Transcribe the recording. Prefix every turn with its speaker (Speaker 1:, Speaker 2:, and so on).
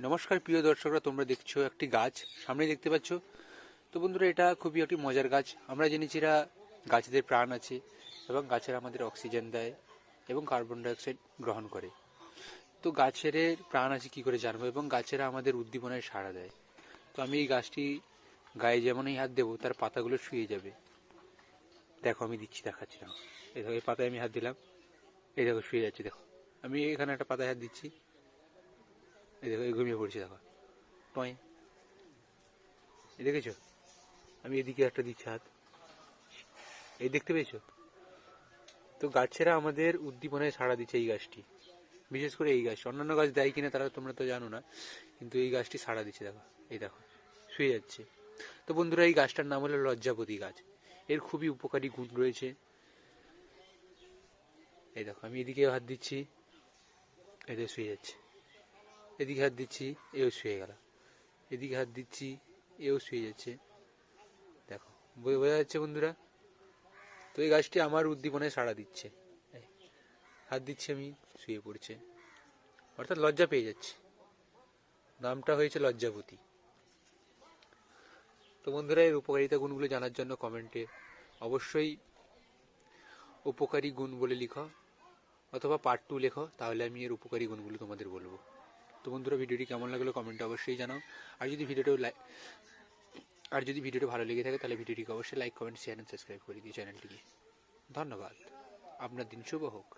Speaker 1: নমস্কার প্রিয় দর্শকরা, তোমরা দেখছো একটি গাছ, সামনে দেখতে পাচ্ছ। তো বন্ধুরা, এটা খুবই একটি মজার গাছ। আমরা জেনেছি এরা গাছেদের প্রাণ আছে এবং গাছেরা আমাদের অক্সিজেন দেয় এবং কার্বন ডাইঅক্সাইড গ্রহণ করে। তো গাছের প্রাণ আছে কি করে জানবো, এবং গাছেরা আমাদের উদ্দীপনায় সাড়া দেয়। তো আমি এই গাছটি গায়ে যেমনই হাত দেবো তার পাতাগুলো শুয়ে যাবে। দেখো আমি দিচ্ছি, দেখাচ্ছি না। এই দেখো, এই পাতায় আমি হাত দিলাম, এই দেখো শুয়ে যাচ্ছে। দেখো আমি এখানে একটা পাতায় হাত দিচ্ছি, এই দেখো এই ঘুমিয়ে পড়ছি। দেখো টয়, এই দেখেছো? আমি এদিকে একটা দিচ্ছি হাত, এই দেখতে পেয়েছো? তো গাছেরা আমাদের উদ্দীপনায় সাড়া দিচ্ছে এই গাছটি, বিশেষ করে এই গাছ। অন্যান্য গাছ দেয় কিনা তারা তোমরা তো জানো না, কিন্তু এই গাছটি সাড়া দিচ্ছে। দেখো এই দেখো শুয়ে যাচ্ছে। তো বন্ধুরা, এই গাছটার নাম হলো লজ্জাপতি গাছ। এর খুবই উপকারী গুণ রয়েছে। এই দেখো আমি এদিকে হাত দিচ্ছি, এদের শুয়ে যাচ্ছে। এদিকে হাত দিচ্ছি, এও শুয়ে গেল। এদিকে হাত দিচ্ছি, এও শুয়ে যাচ্ছে। দেখো বোঝা যাচ্ছে বন্ধুরা? তো এই গাছটি আমার উদ্দীপনায় সাড়া দিচ্ছে। হাত দিচ্ছি আমি, শুয়ে পড়ছে, অর্থাৎ লজ্জা পেয়ে যাচ্ছে। নামটা হয়েছে লজ্জাপতি। তো বন্ধুরা, এর উপকারিতা গুণগুলো জানার জন্য কমেন্টে অবশ্যই উপকারী গুণ বলে লিখো, অথবা পার্ট 2 লেখো, তাহলে আমি এর উপকারী গুণগুলো তোমাদের বলবো। তো বন্ধুরা, ভিডিওটি কেমন লাগলো কমেন্টে অবশ্যই জানাও। আর যদি ভিডিওটা ভালো লেগে থাকে তাহলে ভিডিওটিকে অবশ্যই like, comment, share and subscribe করে দিও চ্যানেলটিকে। ধন্যবাদ। আপনার দিন শুভ হোক।